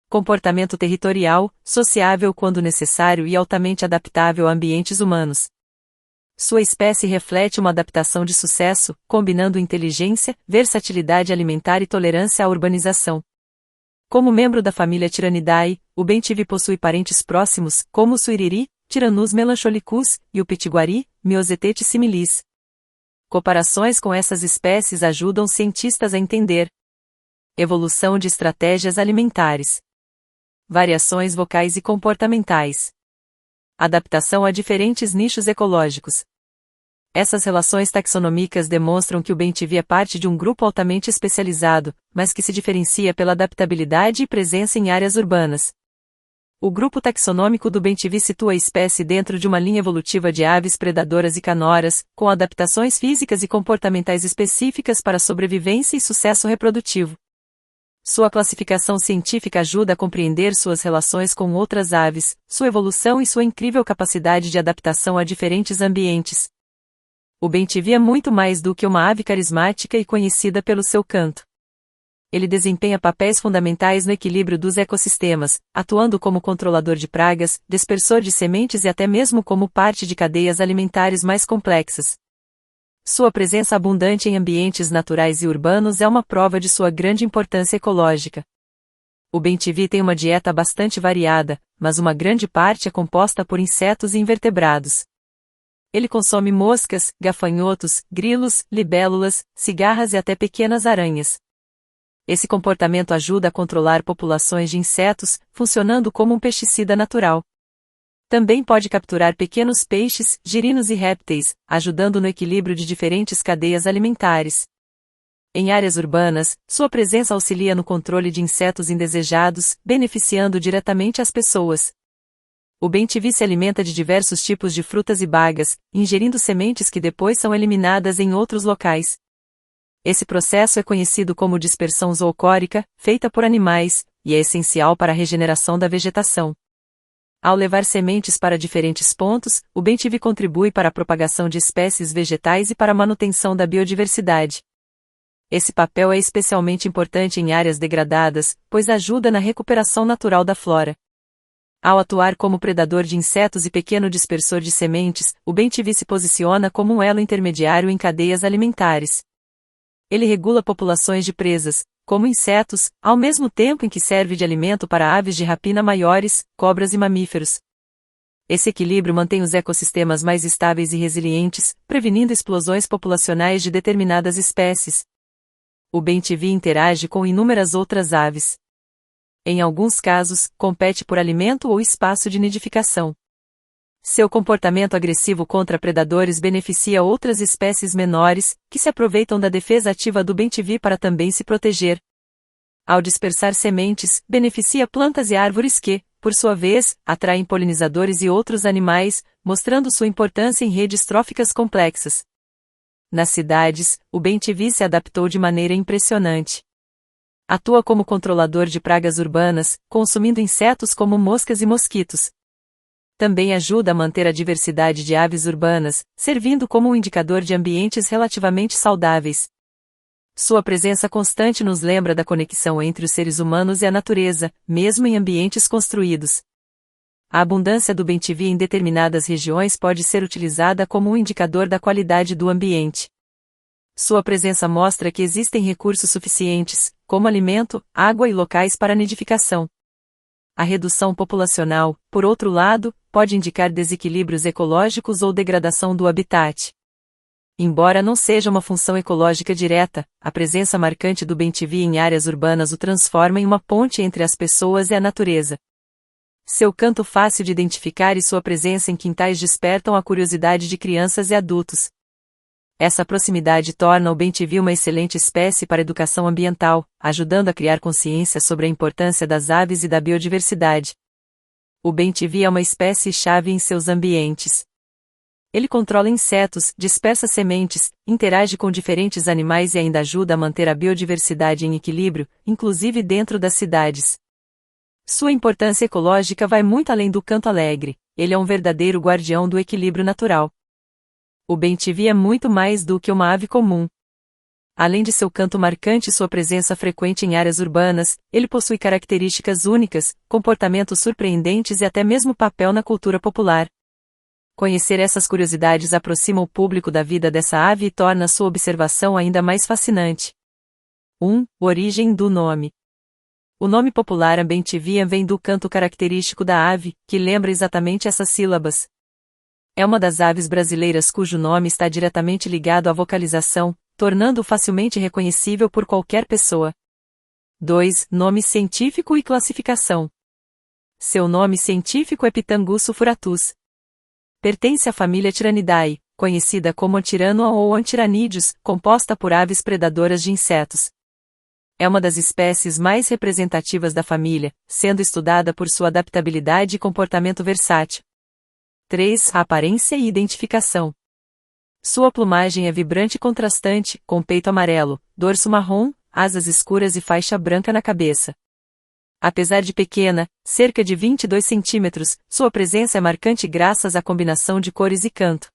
Comportamento territorial, sociável quando necessário e altamente adaptável a ambientes humanos. Sua espécie reflete uma adaptação de sucesso, combinando inteligência, versatilidade alimentar e tolerância à urbanização. Como membro da família Tiranidae, o bem-te-vi possui parentes próximos, como o suiriri, Tyrannus melancholicus, e o pitiguari, Myozetete similis. Comparações com essas espécies ajudam cientistas a entender evolução de estratégias alimentares, variações vocais e comportamentais, adaptação a diferentes nichos ecológicos. Essas relações taxonômicas demonstram que o bem-te-vi é parte de um grupo altamente especializado, mas que se diferencia pela adaptabilidade e presença em áreas urbanas. O grupo taxonômico do bem-te-vi situa a espécie dentro de uma linha evolutiva de aves predadoras e canoras, com adaptações físicas e comportamentais específicas para sobrevivência e sucesso reprodutivo. Sua classificação científica ajuda a compreender suas relações com outras aves, sua evolução e sua incrível capacidade de adaptação a diferentes ambientes. O bem-te-vi é muito mais do que uma ave carismática e conhecida pelo seu canto. Ele desempenha papéis fundamentais no equilíbrio dos ecossistemas, atuando como controlador de pragas, dispersor de sementes e até mesmo como parte de cadeias alimentares mais complexas. Sua presença abundante em ambientes naturais e urbanos é uma prova de sua grande importância ecológica. O bem-te-vi tem uma dieta bastante variada, mas uma grande parte é composta por insetos e invertebrados. Ele consome moscas, gafanhotos, grilos, libélulas, cigarras e até pequenas aranhas. Esse comportamento ajuda a controlar populações de insetos, funcionando como um pesticida natural. Também pode capturar pequenos peixes, girinos e répteis, ajudando no equilíbrio de diferentes cadeias alimentares. Em áreas urbanas, sua presença auxilia no controle de insetos indesejados, beneficiando diretamente as pessoas. O bem-te-vi se alimenta de diversos tipos de frutas e bagas, ingerindo sementes que depois são eliminadas em outros locais. Esse processo é conhecido como dispersão zoocórica, feita por animais, e é essencial para a regeneração da vegetação. Ao levar sementes para diferentes pontos, o bem-te-vi contribui para a propagação de espécies vegetais e para a manutenção da biodiversidade. Esse papel é especialmente importante em áreas degradadas, pois ajuda na recuperação natural da flora. Ao atuar como predador de insetos e pequeno dispersor de sementes, o bem-te-vi se posiciona como um elo intermediário em cadeias alimentares. Ele regula populações de presas, como insetos, ao mesmo tempo em que serve de alimento para aves de rapina maiores, cobras e mamíferos. Esse equilíbrio mantém os ecossistemas mais estáveis e resilientes, prevenindo explosões populacionais de determinadas espécies. O bem-te-vi interage com inúmeras outras aves. Em alguns casos, compete por alimento ou espaço de nidificação. Seu comportamento agressivo contra predadores beneficia outras espécies menores, que se aproveitam da defesa ativa do bem-te-vi para também se proteger. Ao dispersar sementes, beneficia plantas e árvores que, por sua vez, atraem polinizadores e outros animais, mostrando sua importância em redes tróficas complexas. Nas cidades, o bem-te-vi se adaptou de maneira impressionante. Atua como controlador de pragas urbanas, consumindo insetos como moscas e mosquitos. Também ajuda a manter a diversidade de aves urbanas, servindo como um indicador de ambientes relativamente saudáveis. Sua presença constante nos lembra da conexão entre os seres humanos e a natureza, mesmo em ambientes construídos. A abundância do bem-te-vi em determinadas regiões pode ser utilizada como um indicador da qualidade do ambiente. Sua presença mostra que existem recursos suficientes, como alimento, água e locais para nidificação. A redução populacional, por outro lado, pode indicar desequilíbrios ecológicos ou degradação do habitat. Embora não seja uma função ecológica direta, a presença marcante do bem-te-vi em áreas urbanas o transforma em uma ponte entre as pessoas e a natureza. Seu canto fácil de identificar e sua presença em quintais despertam a curiosidade de crianças e adultos. Essa proximidade torna o bem-te-vi uma excelente espécie para a educação ambiental, ajudando a criar consciência sobre a importância das aves e da biodiversidade. O bem-te-vi é uma espécie-chave em seus ambientes. Ele controla insetos, dispersa sementes, interage com diferentes animais e ainda ajuda a manter a biodiversidade em equilíbrio, inclusive dentro das cidades. Sua importância ecológica vai muito além do canto alegre, ele é um verdadeiro guardião do equilíbrio natural. O bem-te-vi é muito mais do que uma ave comum. Além de seu canto marcante e sua presença frequente em áreas urbanas, ele possui características únicas, comportamentos surpreendentes e até mesmo papel na cultura popular. Conhecer essas curiosidades aproxima o público da vida dessa ave e torna sua observação ainda mais fascinante. 1. Origem do nome. O nome popular bem-te-vi vem do canto característico da ave, que lembra exatamente essas sílabas. É uma das aves brasileiras cujo nome está diretamente ligado à vocalização, tornando-o facilmente reconhecível por qualquer pessoa. 2. Nome científico e classificação. Seu nome científico é Pitangus sulfuratus. Pertence à família Tiranidae, conhecida como Antirano ou Antiranídeos, composta por aves predadoras de insetos. É uma das espécies mais representativas da família, sendo estudada por sua adaptabilidade e comportamento versátil. 3. Aparência e identificação. Sua plumagem é vibrante e contrastante, com peito amarelo, dorso marrom, asas escuras e faixa branca na cabeça. Apesar de pequena, cerca de 22 centímetros, sua presença é marcante graças à combinação de cores e canto.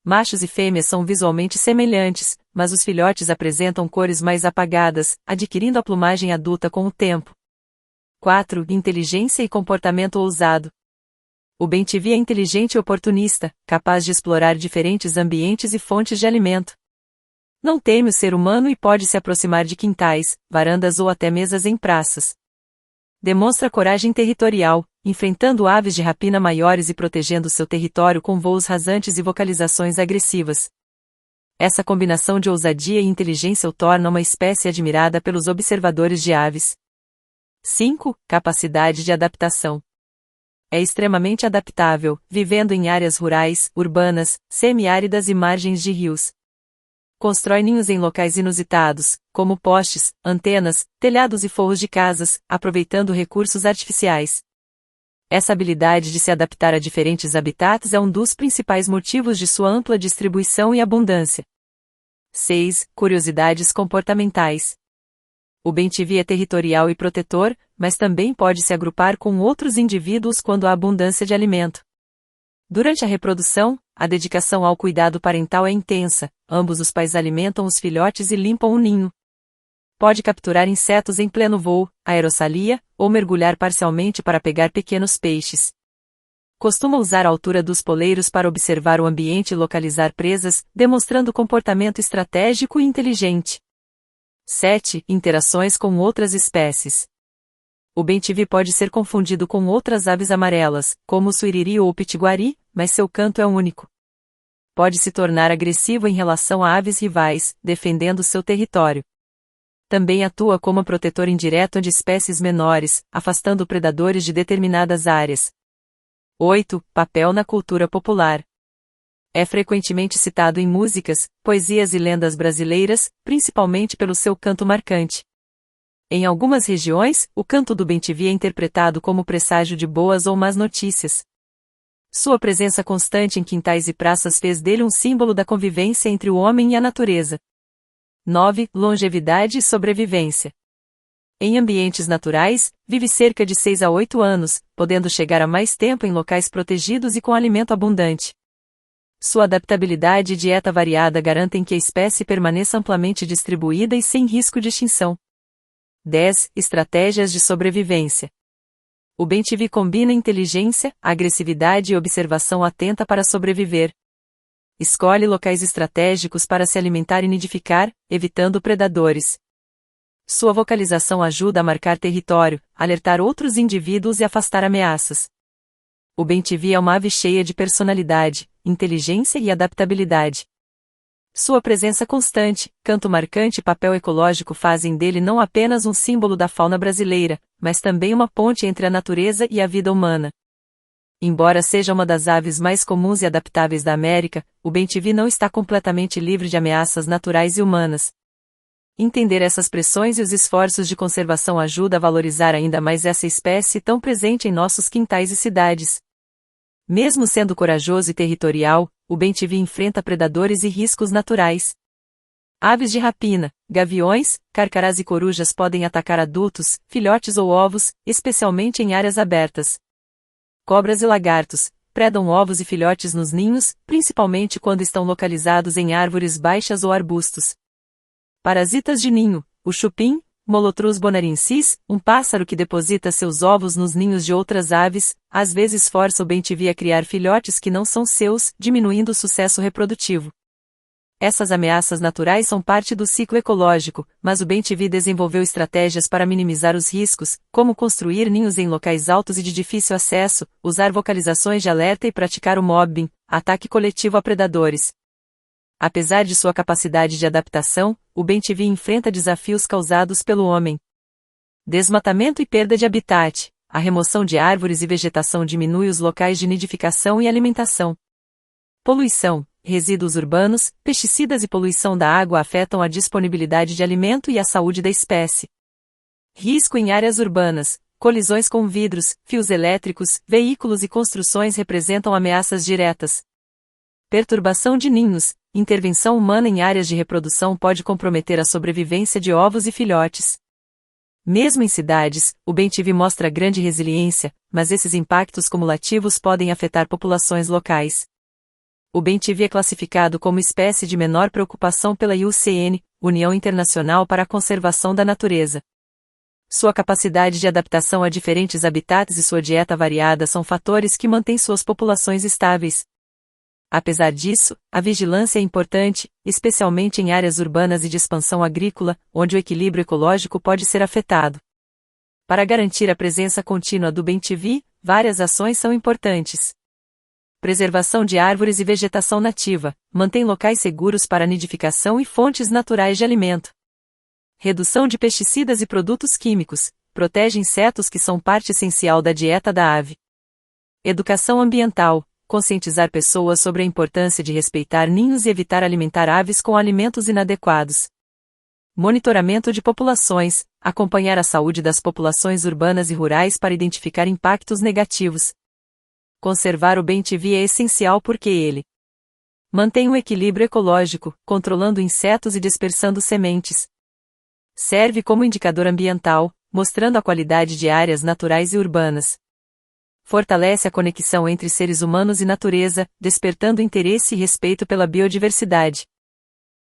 Machos e fêmeas são visualmente semelhantes, mas os filhotes apresentam cores mais apagadas, adquirindo a plumagem adulta com o tempo. 4. Inteligência e comportamento ousado. O bem-te-vi é inteligente e oportunista, capaz de explorar diferentes ambientes e fontes de alimento. Não teme o ser humano e pode se aproximar de quintais, varandas ou até mesas em praças. Demonstra coragem territorial, enfrentando aves de rapina maiores e protegendo seu território com voos rasantes e vocalizações agressivas. Essa combinação de ousadia e inteligência o torna uma espécie admirada pelos observadores de aves. 5. Capacidade de adaptação. É extremamente adaptável, vivendo em áreas rurais, urbanas, semiáridas e margens de rios. Constrói ninhos em locais inusitados, como postes, antenas, telhados e forros de casas, aproveitando recursos artificiais. Essa habilidade de se adaptar a diferentes habitats é um dos principais motivos de sua ampla distribuição e abundância. 6. Curiosidades comportamentais. O bem-te-vi é territorial e protetor, mas também pode se agrupar com outros indivíduos quando há abundância de alimento. Durante a reprodução, a dedicação ao cuidado parental é intensa, ambos os pais alimentam os filhotes e limpam o ninho. Pode capturar insetos em pleno voo, aerossalia, ou mergulhar parcialmente para pegar pequenos peixes. Costuma usar a altura dos poleiros para observar o ambiente e localizar presas, demonstrando comportamento estratégico e inteligente. 7. Interações com outras espécies. O bem-te-vi pode ser confundido com outras aves amarelas, como o suiriri ou o pitiguari, mas seu canto é único. Pode se tornar agressivo em relação a aves rivais, defendendo seu território. Também atua como protetor indireto de espécies menores, afastando predadores de determinadas áreas. 8. Papel na cultura popular. É frequentemente citado em músicas, poesias e lendas brasileiras, principalmente pelo seu canto marcante. Em algumas regiões, o canto do bem-te-vi é interpretado como presságio de boas ou más notícias. Sua presença constante em quintais e praças fez dele um símbolo da convivência entre o homem e a natureza. 9. Longevidade e sobrevivência. Em ambientes naturais, vive cerca de 6 a 8 anos, podendo chegar a mais tempo em locais protegidos e com alimento abundante. Sua adaptabilidade e dieta variada garantem que a espécie permaneça amplamente distribuída e sem risco de extinção. 10. Estratégias de sobrevivência. O bem-te-vi combina inteligência, agressividade e observação atenta para sobreviver. Escolhe locais estratégicos para se alimentar e nidificar, evitando predadores. Sua vocalização ajuda a marcar território, alertar outros indivíduos e afastar ameaças. O bem-te-vi é uma ave cheia de personalidade, inteligência e adaptabilidade. Sua presença constante, canto marcante e papel ecológico fazem dele não apenas um símbolo da fauna brasileira, mas também uma ponte entre a natureza e a vida humana. Embora seja uma das aves mais comuns e adaptáveis da América, o bem-te-vi não está completamente livre de ameaças naturais e humanas. Entender essas pressões e os esforços de conservação ajuda a valorizar ainda mais essa espécie tão presente em nossos quintais e cidades. Mesmo sendo corajoso e territorial, o bem-te-vi enfrenta predadores e riscos naturais. Aves de rapina, gaviões, carcarás e corujas podem atacar adultos, filhotes ou ovos, especialmente em áreas abertas. Cobras e lagartos predam ovos e filhotes nos ninhos, principalmente quando estão localizados em árvores baixas ou arbustos. Parasitas de ninho, o chupim, Molothrus bonarensis, um pássaro que deposita seus ovos nos ninhos de outras aves, às vezes força o bem-te-vi a criar filhotes que não são seus, diminuindo o sucesso reprodutivo. Essas ameaças naturais são parte do ciclo ecológico, mas o bem-te-vi desenvolveu estratégias para minimizar os riscos, como construir ninhos em locais altos e de difícil acesso, usar vocalizações de alerta e praticar o mobbing, ataque coletivo a predadores. Apesar de sua capacidade de adaptação, o bem-te-vi enfrenta desafios causados pelo homem. Desmatamento e perda de habitat. A remoção de árvores e vegetação diminui os locais de nidificação e alimentação. Poluição, resíduos urbanos, pesticidas e poluição da água afetam a disponibilidade de alimento e a saúde da espécie. Risco em áreas urbanas. Colisões com vidros, fios elétricos, veículos e construções representam ameaças diretas. Perturbação de ninhos. Intervenção humana em áreas de reprodução pode comprometer a sobrevivência de ovos e filhotes. Mesmo em cidades, o bem-te-vi mostra grande resiliência, mas esses impactos cumulativos podem afetar populações locais. O bem-te-vi é classificado como espécie de menor preocupação pela IUCN, União Internacional para a Conservação da Natureza. Sua capacidade de adaptação a diferentes habitats e sua dieta variada são fatores que mantêm suas populações estáveis. Apesar disso, a vigilância é importante, especialmente em áreas urbanas e de expansão agrícola, onde o equilíbrio ecológico pode ser afetado. Para garantir a presença contínua do bem-te-vi, várias ações são importantes. Preservação de árvores e vegetação nativa, mantém locais seguros para nidificação e fontes naturais de alimento. Redução de pesticidas e produtos químicos, protege insetos que são parte essencial da dieta da ave. Educação ambiental, conscientizar pessoas sobre a importância de respeitar ninhos e evitar alimentar aves com alimentos inadequados. Monitoramento de populações, acompanhar a saúde das populações urbanas e rurais para identificar impactos negativos. Conservar o bem-te-vi é essencial porque ele mantém um equilíbrio ecológico, controlando insetos e dispersando sementes. Serve como indicador ambiental, mostrando a qualidade de áreas naturais e urbanas. Fortalece a conexão entre seres humanos e natureza, despertando interesse e respeito pela biodiversidade.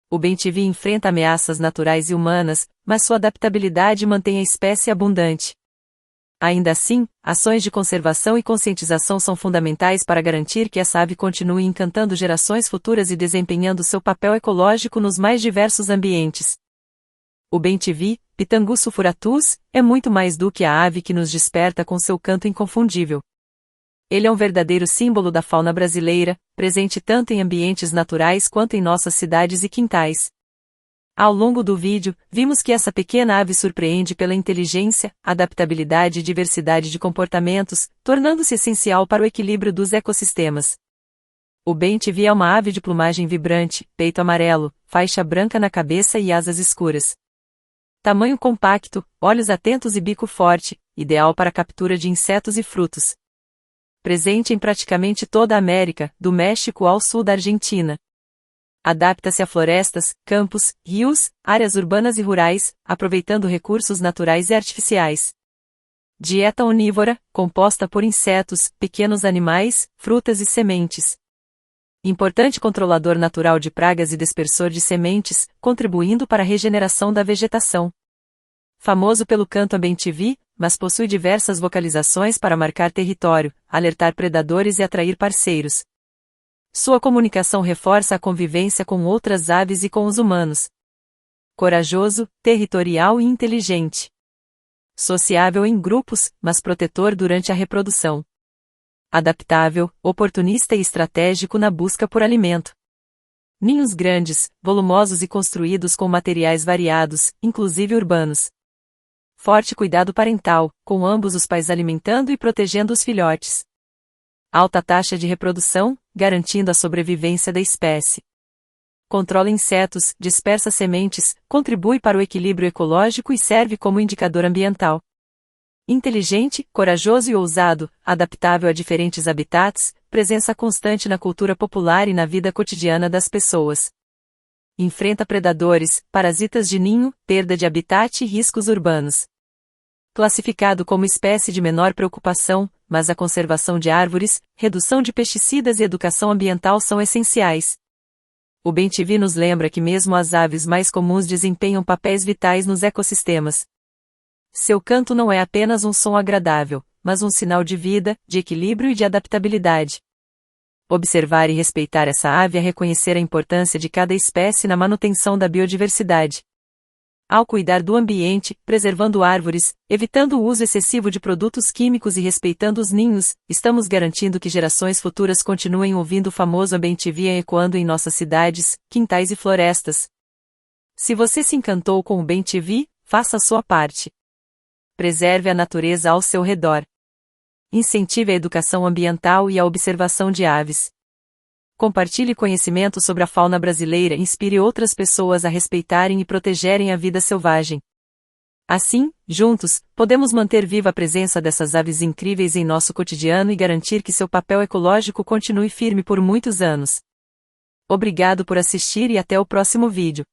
O bem-te-vi enfrenta ameaças naturais e humanas, mas sua adaptabilidade mantém a espécie abundante. Ainda assim, ações de conservação e conscientização são fundamentais para garantir que essa ave continue encantando gerações futuras e desempenhando seu papel ecológico nos mais diversos ambientes. O bem-te-vi, Pitangu sulfuratus, é muito mais do que a ave que nos desperta com seu canto inconfundível. Ele é um verdadeiro símbolo da fauna brasileira, presente tanto em ambientes naturais quanto em nossas cidades e quintais. Ao longo do vídeo, vimos que essa pequena ave surpreende pela inteligência, adaptabilidade e diversidade de comportamentos, tornando-se essencial para o equilíbrio dos ecossistemas. O bem-te-vi é uma ave de plumagem vibrante, peito amarelo, faixa branca na cabeça e asas escuras. Tamanho compacto, olhos atentos e bico forte, ideal para a captura de insetos e frutos. Presente em praticamente toda a América, do México ao sul da Argentina. Adapta-se a florestas, campos, rios, áreas urbanas e rurais, aproveitando recursos naturais e artificiais. Dieta onívora, composta por insetos, pequenos animais, frutas e sementes. Importante controlador natural de pragas e dispersor de sementes, contribuindo para a regeneração da vegetação. Famoso pelo canto bem-te-vi, mas possui diversas vocalizações para marcar território, alertar predadores e atrair parceiros. Sua comunicação reforça a convivência com outras aves e com os humanos. Corajoso, territorial e inteligente. Sociável em grupos, mas protetor durante a reprodução. Adaptável, oportunista e estratégico na busca por alimento. Ninhos grandes, volumosos e construídos com materiais variados, inclusive urbanos. Forte cuidado parental, com ambos os pais alimentando e protegendo os filhotes. Alta taxa de reprodução, garantindo a sobrevivência da espécie. Controla insetos, dispersa sementes, contribui para o equilíbrio ecológico e serve como indicador ambiental. Inteligente, corajoso e ousado, adaptável a diferentes habitats, presença constante na cultura popular e na vida cotidiana das pessoas. Enfrenta predadores, parasitas de ninho, perda de habitat e riscos urbanos. Classificado como espécie de menor preocupação, mas a conservação de árvores, redução de pesticidas e educação ambiental são essenciais. O bem-te-vi nos lembra que mesmo as aves mais comuns desempenham papéis vitais nos ecossistemas. Seu canto não é apenas um som agradável, mas um sinal de vida, de equilíbrio e de adaptabilidade. Observar e respeitar essa ave é reconhecer a importância de cada espécie na manutenção da biodiversidade. Ao cuidar do ambiente, preservando árvores, evitando o uso excessivo de produtos químicos e respeitando os ninhos, estamos garantindo que gerações futuras continuem ouvindo o famoso bem-te-vi ecoando em nossas cidades, quintais e florestas. Se você se encantou com o bem-te-vi, faça a sua parte. Preserve a natureza ao seu redor. Incentive a educação ambiental e a observação de aves. Compartilhe conhecimento sobre a fauna brasileira e inspire outras pessoas a respeitarem e protegerem a vida selvagem. Assim, juntos, podemos manter viva a presença dessas aves incríveis em nosso cotidiano e garantir que seu papel ecológico continue firme por muitos anos. Obrigado por assistir e até o próximo vídeo.